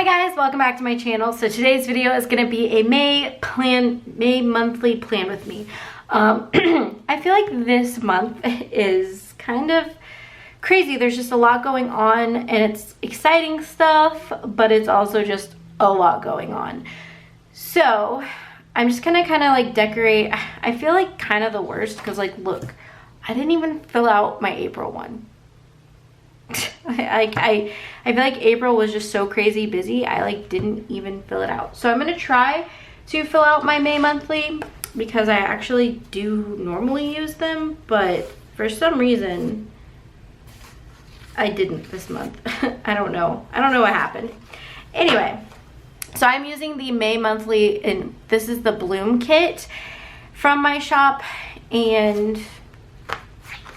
Hi guys, welcome back to my channel. So today's video is going to be a May monthly plan with me. I feel like this month is kind of crazy. There's just a lot going on and it's exciting stuff, but it's also just a lot going on. So I'm just gonna kind of like decorate. I feel like kind of the worst because like, look, I didn't even fill out my April one. I feel like April was just so crazy busy. I like didn't even fill it out. So I'm gonna try to fill out my May monthly because I actually do normally use them, but for some reason I didn't this month. I don't know what happened. Anyway, so I'm using the May monthly and this is the Bloom kit from my shop, and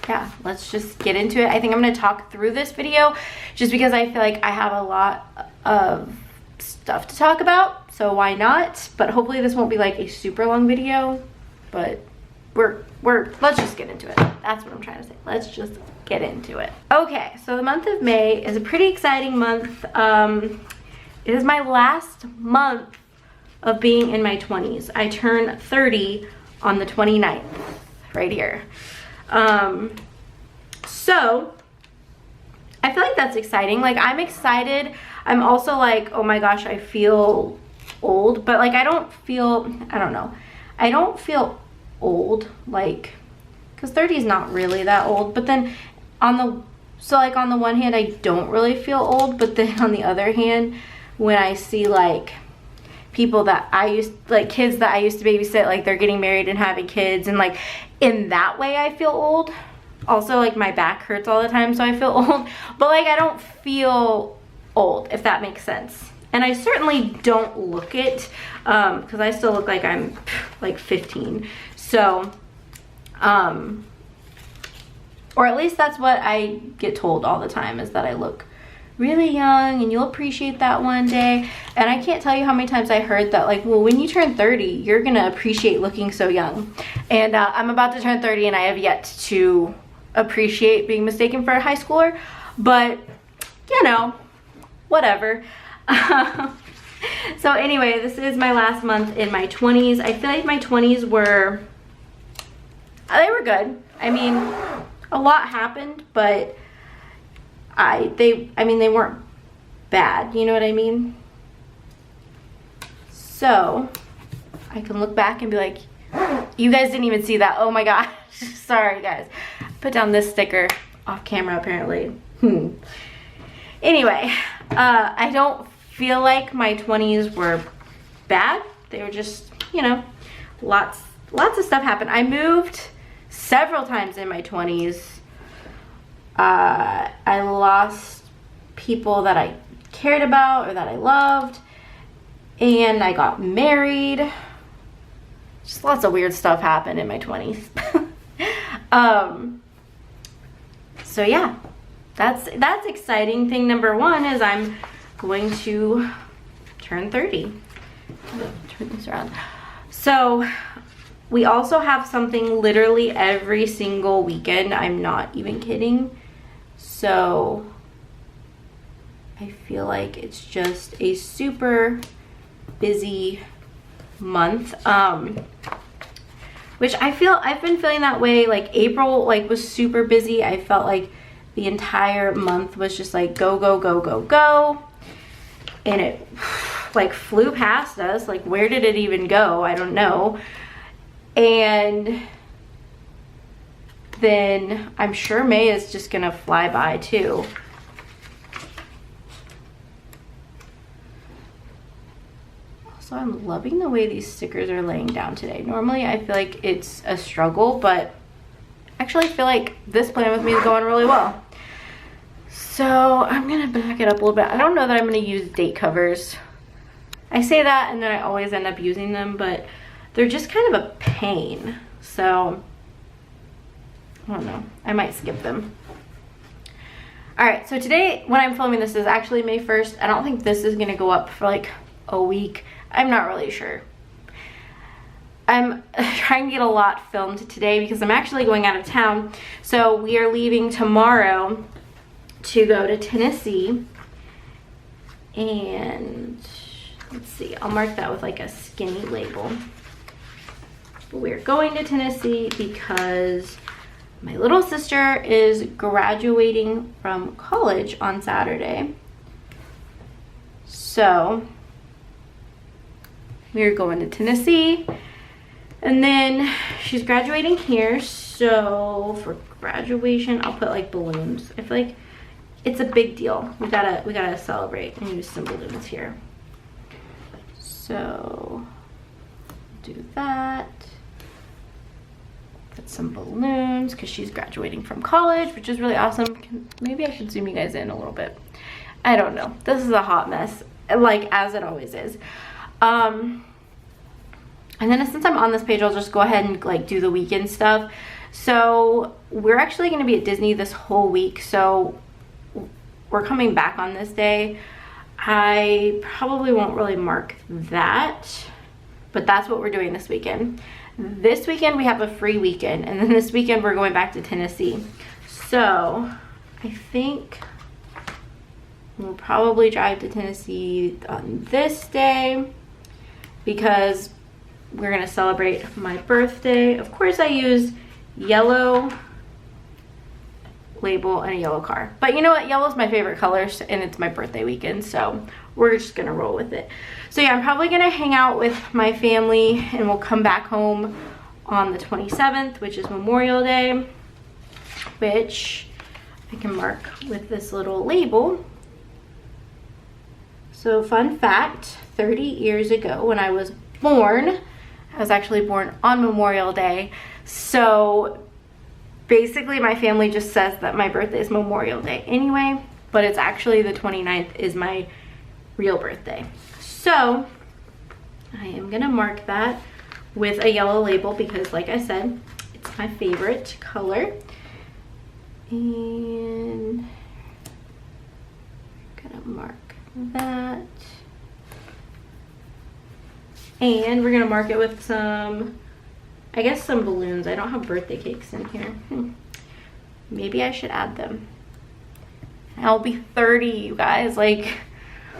yeah, let's just get into it. I think I'm going to talk through this video just because I feel like I have a lot of stuff to talk about, so why not? But hopefully this won't be like a super long video, but let's just get into it. That's what I'm trying to say. Let's just get into it. Okay, so the month of May is a pretty exciting month. It is my last month of being in my 20s. I turn 30 on the 29th, right here. So I feel like that's exciting. Like, I'm excited. I'm also like, oh my gosh, I feel old, but like I don't feel old, like, because 30 is not really that old. But then on the one hand, I don't really feel old, but then on the other hand, when I see like people that kids that I used to babysit, like they're getting married and having kids, and like in that way I feel old. Also, like my back hurts all the time, so I feel old, but like I don't feel old, if that makes sense. And I certainly don't look it, because I still look like I'm like 15. So, or at least that's what I get told all the time, is that I look really young and you'll appreciate that one day. And I can't tell you how many times I heard that, like, well, when you turn 30, you're gonna appreciate looking so young. And I'm about to turn 30 and I have yet to appreciate being mistaken for a high schooler, but you know, whatever. So anyway, this is my last month in my 20s. I feel like my 20s were good. I mean, a lot happened, but they weren't bad, you know what I mean? So I can look back and be like, you guys didn't even see that. Oh my gosh. Sorry guys. Put down this sticker off camera apparently. Anyway, I don't feel like my 20s were bad. They were just, you know, lots of stuff happened. I moved several times in my 20s. I lost people that I cared about or that I loved, and I got married. Just lots of weird stuff happened in my 20s. So yeah, that's exciting. Thing number one is I'm going to turn 30. Turn this around. So we also have something literally every single weekend. I'm not even kidding. So I feel like it's just a super busy month, which I've been feeling that way. Like April was super busy. I felt like the entire month was just like go, go, go, go, go, and it like flew past us. Like, where did it even go? I don't know. And then I'm sure May is just gonna fly by too. So I'm loving the way these stickers are laying down today. Normally I feel like it's a struggle, but I actually feel like this plan with me is going really well. So I'm gonna back it up a little bit. I don't know that I'm gonna use date covers. I say that and then I always end up using them, but they're just kind of a pain. So I don't know, I might skip them. All right, so today when I'm filming this is actually May 1st. I don't think this is gonna go up for like a week. I'm not really sure. I'm trying to get a lot filmed today because I'm actually going out of town. So we are leaving tomorrow to go to Tennessee And let's see, I'll mark that with like a skinny label. But we're going to Tennessee because my little sister is graduating from college on Saturday. So we're going to Tennessee, and then she's graduating here. So for graduation, I'll put like balloons. I feel like it's a big deal. We gotta celebrate and use some balloons here. So do that. Put some balloons because she's graduating from college, which is really awesome. Maybe I should zoom you guys in a little bit. I don't know. This is a hot mess, like as it always is. And then since I'm on this page, I'll just go ahead and like do the weekend stuff. So we're actually going to be at Disney this whole week. So we're coming back on this day. I probably won't really mark that, but that's what we're doing this weekend. This weekend we have a free weekend, and then this weekend we're going back to Tennessee. So I think we'll probably drive to Tennessee on this day because we're gonna celebrate my birthday. Of course I used yellow label and a yellow car, but you know what, yellow is my favorite color and it's my birthday weekend, so we're just gonna roll with it. So yeah, I'm probably gonna hang out with my family and we'll come back home on the 27th, which is Memorial Day, which I can mark with this little label. So fun fact, 30 years ago when I was born, I was actually born on Memorial Day. So basically my family just says that my birthday is Memorial Day anyway, but it's actually the 29th is my real birthday. So I am gonna mark that with a yellow label because like I said, it's my favorite color. And I'm gonna mark that. And we're gonna mark it with some, I guess some balloons. I don't have birthday cakes in here. Maybe I should add them. I'll be 30, you guys. Like,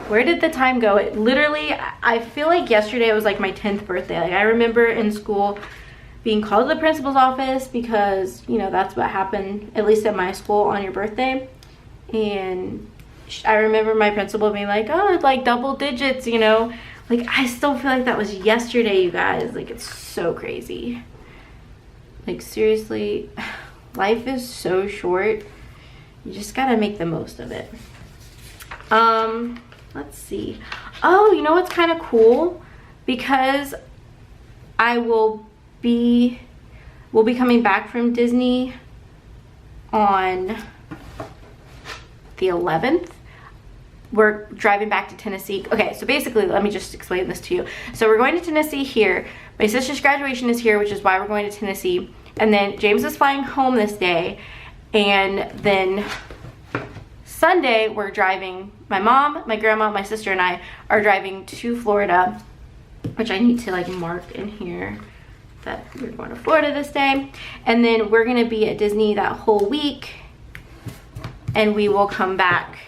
where did the time go? It literally, I feel like yesterday was like my 10th birthday. Like I remember in school being called to the principal's office because, you know, that's what happened, at least at my school, on your birthday. And I remember my principal being like, oh, like double digits, you know. Like I still feel like that was yesterday, you guys. Like it's so crazy. Like seriously, life is so short. You just gotta make the most of it. Let's see. Oh, you know what's kind of cool? Because we'll be coming back from Disney on the 11th. We're driving back to Tennessee. Okay, so basically, let me just explain this to you. So we're going to Tennessee here. My sister's graduation is here, which is why we're going to Tennessee. And then James is flying home this day. And then Sunday, we're driving, my mom, my grandma, my sister, and I are driving to Florida, which I need to like mark in here that we're going to Florida this day. And then we're gonna be at Disney that whole week. And we will come back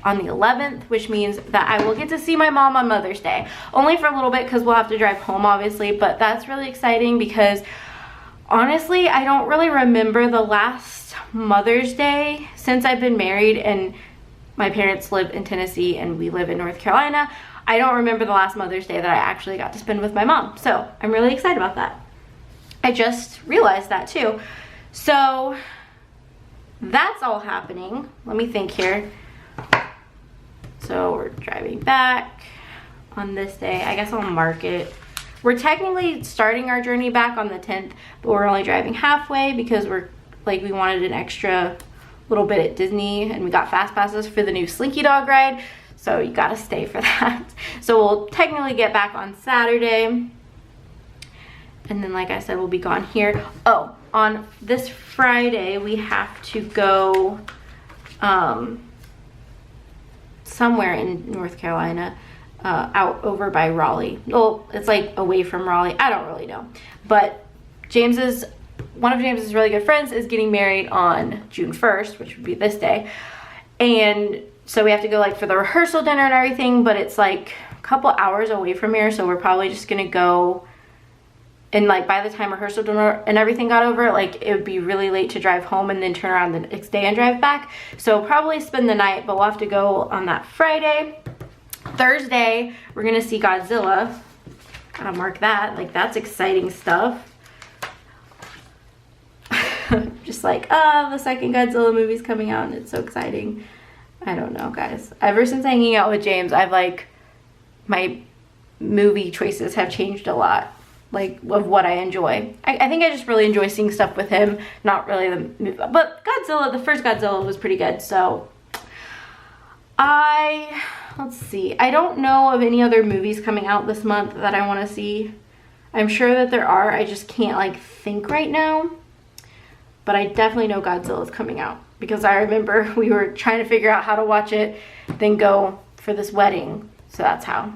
on the 11th, which means that I will get to see my mom on Mother's Day. Only for a little bit because we'll have to drive home obviously, but that's really exciting because honestly, I don't really remember the last Mother's Day since I've been married and my parents live in Tennessee and we live in North Carolina. I don't remember the last Mother's Day that I actually got to spend with my mom. So I'm really excited about that. I just realized that too. So that's all happening. Let me think here. So we're driving back on this day. I guess I'll mark it. We're technically starting our journey back on the 10th, but we're only driving halfway because we wanted an extra little bit at Disney and we got fast passes for the new Slinky Dog ride. So you gotta stay for that. So we'll technically get back on Saturday. And then like I said, we'll be gone here. Oh, on this Friday, we have to go somewhere in North Carolina, out over by Raleigh. Well, it's like away from Raleigh. I don't really know. But one of James's really good friends is getting married on June 1st, which would be this day. And so we have to go like for the rehearsal dinner and everything, but it's like a couple hours away from here, so we're probably just gonna go, and like by the time rehearsal dinner and everything got over, like it would be really late to drive home and then turn around the next day and drive back. So probably spend the night, but we'll have to go on that Friday. Thursday, we're gonna see Godzilla. Gotta mark that, like that's exciting stuff. Just like, the second Godzilla movie's coming out and it's so exciting. I don't know, guys. Ever since hanging out with James, I've like, my movie choices have changed a lot, like of what I enjoy. I think I just really enjoy seeing stuff with him, not really the movie. But Godzilla, the first Godzilla was pretty good, so let's see. I don't know of any other movies coming out this month that I want to see. I'm sure that there are, I just can't like think right now. But I definitely know Godzilla is coming out because I remember we were trying to figure out how to watch it, then go for this wedding. So that's how.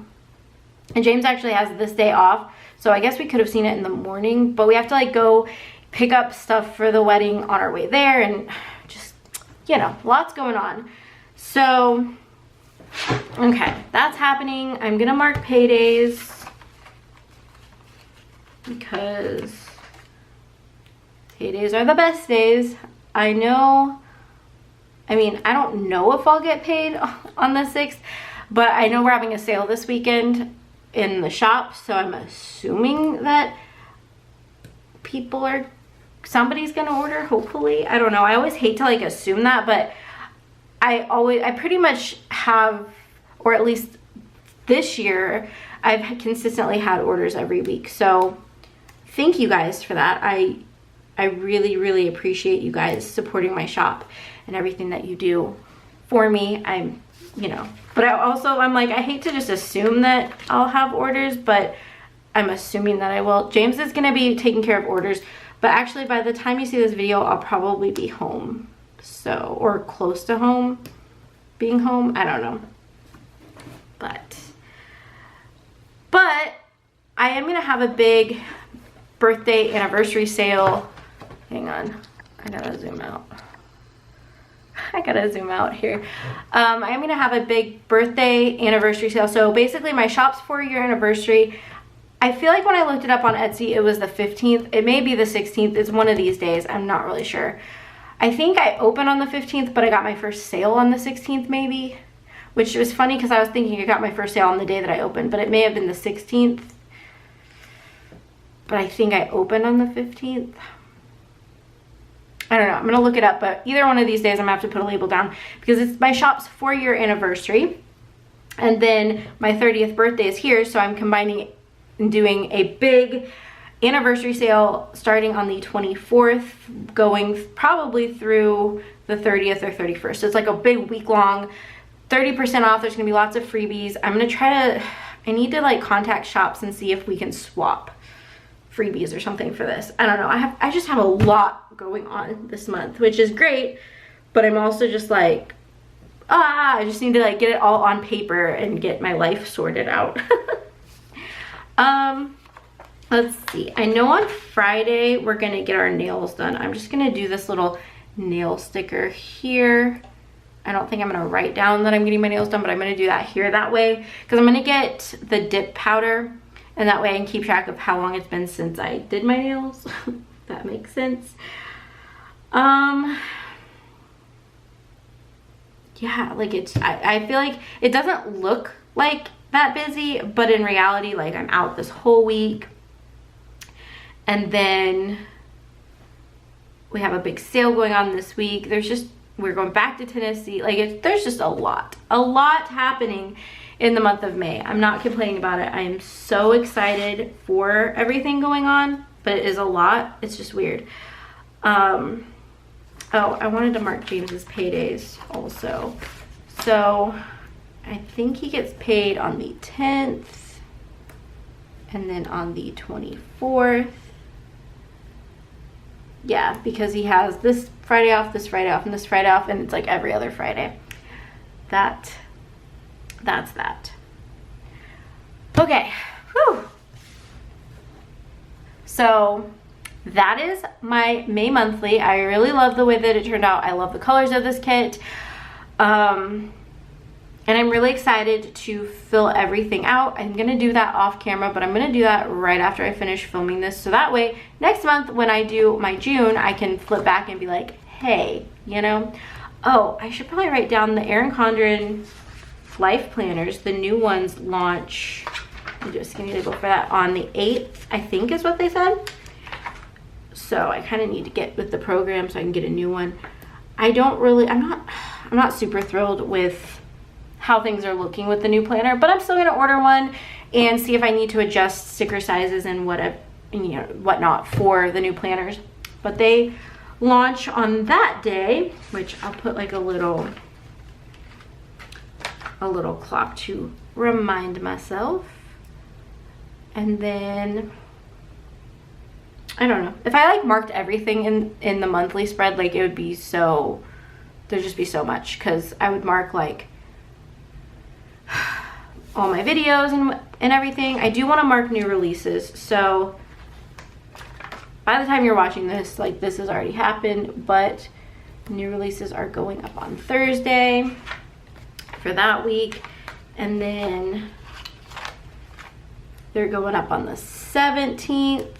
And James actually has this day off, so I guess we could have seen it in the morning, but we have to like go pick up stuff for the wedding on our way there, and just, you know, lots going on. So, okay, that's happening. I'm gonna mark paydays because paydays are the best days. I know, I mean, I don't know if I'll get paid on the 6th, but I know we're having a sale this weekend in the shop, so I'm assuming that somebody's gonna order, hopefully. I don't know, I always hate to like assume that, but I pretty much have, or at least this year, I've consistently had orders every week. So thank you guys for that. I really, really appreciate you guys supporting my shop and everything that you do for me. You know, but I'm like, I hate to just assume that I'll have orders, but I'm assuming that I will. James is gonna be taking care of orders, but actually by the time you see this video, I'll probably be home. So, or close to home, being home, I don't know. But I am gonna have a big birthday anniversary sale. Hang on, I gotta zoom out. I gotta zoom out here. I'm gonna have a big birthday anniversary sale. So basically my shop's 4-year anniversary. I feel like when I looked it up on Etsy, it was the 15th. It may be the 16th. It's one of these days. I'm not really sure. I think I opened on the 15th, but I got my first sale on the 16th maybe, which was funny because I was thinking I got my first sale on the day that I opened, but it may have been the 16th. But I think I opened on the 15th. I don't know, I'm gonna look it up, but either one of these days I'm gonna have to put a label down because it's my shop's 4-year anniversary, and then my 30th birthday is here, so I'm combining and doing a big anniversary sale starting on the 24th, going probably through the 30th or 31st. So it's like a big week-long, 30% off. There's gonna be lots of freebies. I need to like contact shops and see if we can swap freebies or something for this. I don't know, I just have a lot going on this month, which is great, but I'm also just like, I just need to like get it all on paper and get my life sorted out. Let's see, I know on Friday we're gonna get our nails done. I'm just gonna do this little nail sticker here. I don't think I'm gonna write down that I'm getting my nails done, but I'm gonna do that here that way, because I'm gonna get the dip powder, and that way I can keep track of how long it's been since I did my nails. That makes sense. Yeah, like I feel like it doesn't look like that busy, but in reality, like I'm out this whole week, and then we have a big sale going on this week. We're going back to Tennessee. Like there's just a lot happening in the month of May. I'm not complaining about it. I am so excited for everything going on, but it is a lot. It's just weird. Oh, I wanted to mark James's paydays also. So I think he gets paid on the 10th and then on the 24th. Yeah, because he has this Friday off, this Friday off, and this Friday off, and it's like every other Friday. That's that. Okay, whew. So that is my May monthly. I really love the way that it turned out. I love the colors of this kit. And I'm really excited to fill everything out. I'm gonna do that off camera, but I'm gonna do that right after I finish filming this. So that way, next month when I do my June, I can flip back and be like, hey, you know? Oh, I should probably write down the Erin Condren Life Planners. The new ones launch, I'll do a skinny label for that, on the 8th, I think is what they said. So I kind of need to get with the program so I can get a new one. I'm not super thrilled with how things are looking with the new planner, but I'm still gonna order one and see if I need to adjust sticker sizes and whatnot for the new planners. But they launch on that day, which I'll put like a little clock to remind myself. And then I don't know, if I like marked everything in the monthly spread, like it would be so, there'd just be so much, because I would mark like all my videos and everything. I do want to mark new releases, so by the time you're watching this, like this has already happened, but new releases are going up on Thursday for that week, and then they're going up on the 17th,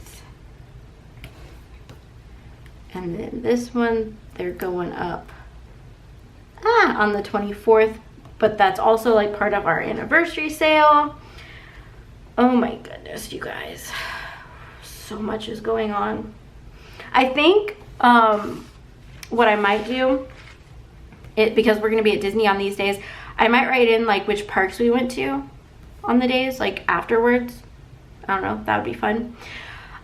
and then this one they're going up on the 24th, but that's also like part of our anniversary sale. Oh my goodness, you guys, so much is going on. I think what I might do, because we're gonna be at Disney on these days, I might write in like which parks we went to on the days, like afterwards. I don't know, that would be fun.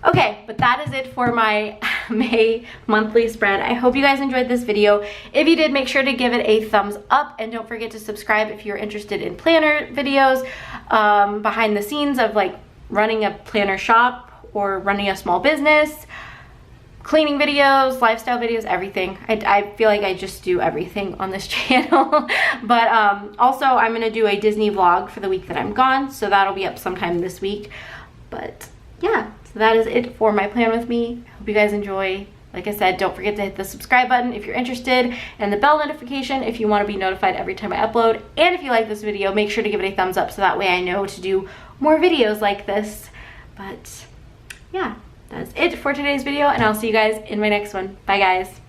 Okay, but that is it for my May monthly spread. I hope you guys enjoyed this video. If you did, make sure to give it a thumbs up, and don't forget to subscribe if you're interested in planner videos, behind the scenes of like running a planner shop or running a small business, cleaning videos, lifestyle videos, everything. I feel like I just do everything on this channel. But also I'm gonna do a Disney vlog for the week that I'm gone, so that'll be up sometime this week. But yeah, so that is it for my plan with me. Hope you guys enjoy. Like I said, don't forget to hit the subscribe button if you're interested, and the bell notification if you want to be notified every time I upload. And if you like this video, make sure to give it a thumbs up so that way I know to do more videos like this. But yeah, that's it for today's video, and I'll see you guys in my next one. Bye guys.